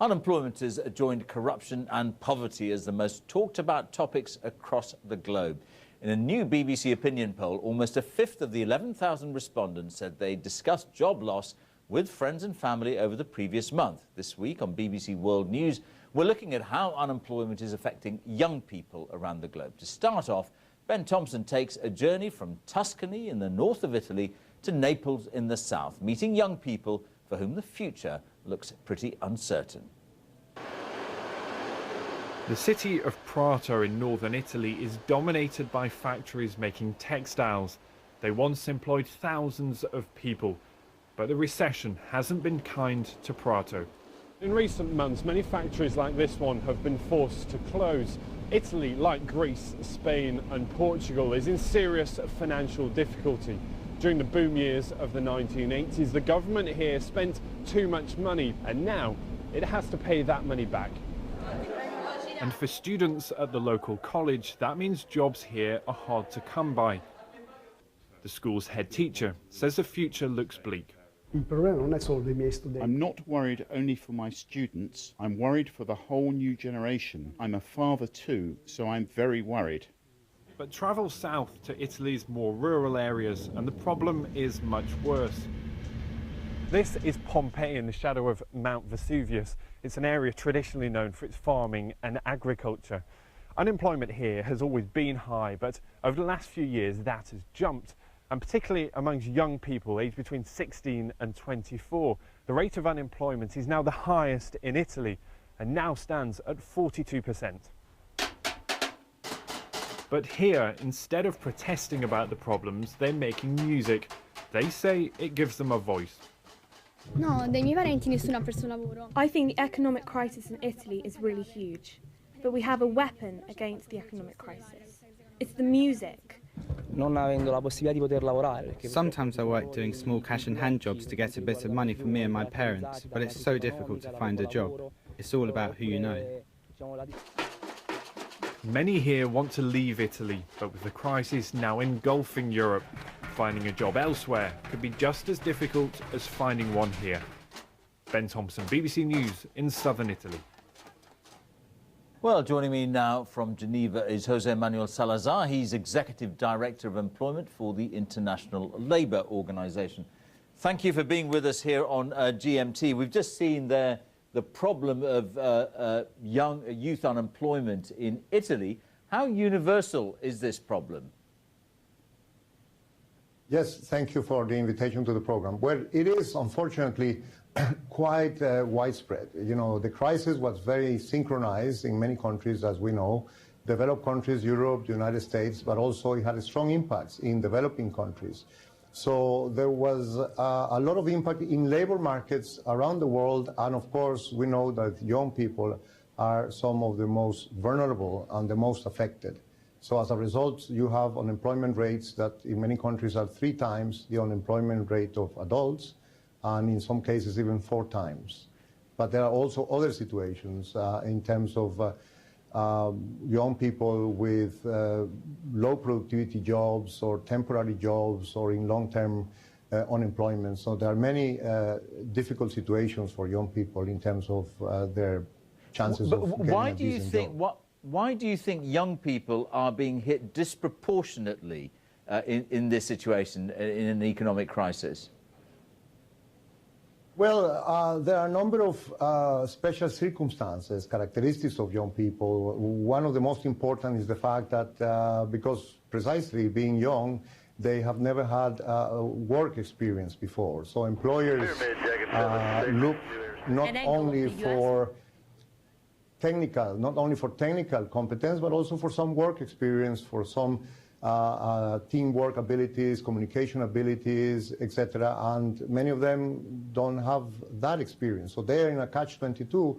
Unemployment has joined corruption and poverty as the most talked about topics across the globe. In a new BBC opinion poll, almost a fifth of the 11,000 respondents said they discussed job loss with friends and family over the previous month. This week on BBC World News, we're looking at how unemployment is affecting young people around the globe. To start off, Ben Thompson takes a journey from Tuscany in the north of Italy to Naples in the south, meeting young people for whom the future looks pretty uncertain. The city of Prato in northern Italy is dominated by factories making textiles. They once employed thousands of people, but the recession hasn't been kind to Prato. In recent months, many factories like this one have been forced to close. Italy, like Greece, Spain and Portugal, is in serious financial difficulty. During the boom years of the 1980s, the government here spent too much money, and now it has to pay that money back. And for students at the local college, that means jobs here are hard to come by. The school's head teacher says the future looks bleak. I'm not worried only for my students, I'm worried for the whole new generation. I'm a father too, so I'm very worried. But travel south to Italy's more rural areas and the problem is much worse. This is Pompeii in the shadow of Mount Vesuvius. It's an area traditionally known for its farming and agriculture. Unemployment here has always been high, but over the last few years that has jumped, and particularly amongst young people aged between 16 and 24. The rate of unemployment is now the highest in Italy and now stands at 42%. But here, instead of protesting about the problems, they're making music. They say it gives them a voice. No, dei miei parenti nessuno ha perso lavoro. I think the economic crisis in Italy is really huge, but we have a weapon against the economic crisis. It's the music. Sometimes I work doing small cash and hand jobs to get a bit of money for me and my parents, but it's so difficult to find a job. It's all about who you know. Many here want to leave Italy, but with the crisis now engulfing Europe, finding a job elsewhere could be just as difficult as finding one here. Ben Thompson, BBC News in southern Italy. Well, joining me now from Geneva is Jose Manuel Salazar. He's Executive Director of Employment for the International Labour Organization. Thank you for being with us here on GMT. We've just seen there the problem of youth unemployment in Italy. How universal is this problem? Yes, thank you for the invitation to the program. Well, it is unfortunately quite widespread. You know, the crisis was very synchronized in many countries, as we know, developed countries, Europe, the United States, but also it had a strong impact in developing countries. So there was a lot of impact in labor markets around the world, and of course we know that young people are some of the most vulnerable and the most affected. So as a result, you have unemployment rates that in many countries are 3 times the unemployment rate of adults, and in some cases even 4 times. But there are also other situations in terms of young people with low productivity jobs or temporary jobs or in long-term unemployment. So there are many difficult situations for young people in terms of their chances of getting a decent job. Why do you think young people are being hit disproportionately in this situation, in an economic crisis? Well, there are a number of special circumstances, characteristics of young people. One of the most important is the fact that because precisely being young, they have never had work experience before. So employers look not only for technical competence, but also for some work experience, for some teamwork abilities, communication abilities, etc. And many of them don't have that experience. So they're in a catch-22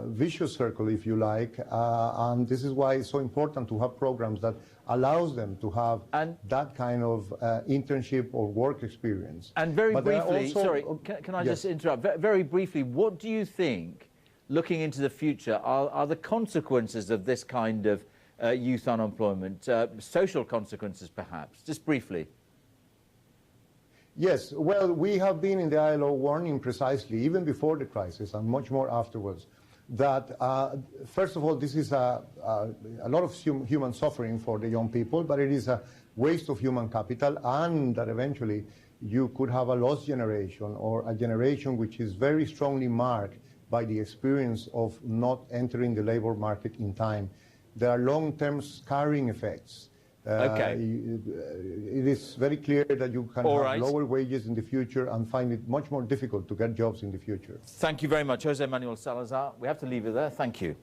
vicious circle, if you like. And this is why it's so important to have programs that allows them to have that kind of internship or work experience. And very briefly, sorry, can I just interrupt? Very briefly, what do you think, looking into the future, are the consequences of this kind of youth unemployment, social consequences perhaps, just briefly? Yes, well, we have been in the ILO warning precisely, even before the crisis and much more afterwards, that first of all, this is a lot of human suffering for the young people, but it is a waste of human capital, and that eventually you could have a lost generation, or a generation which is very strongly marked by the experience of not entering the labor market in time. There are long-term scarring effects. Okay. It is very clear that you can have lower wages in the future and find it much more difficult to get jobs in the future. Thank you very much, Jose Manuel Salazar. We have to leave it there. Thank you.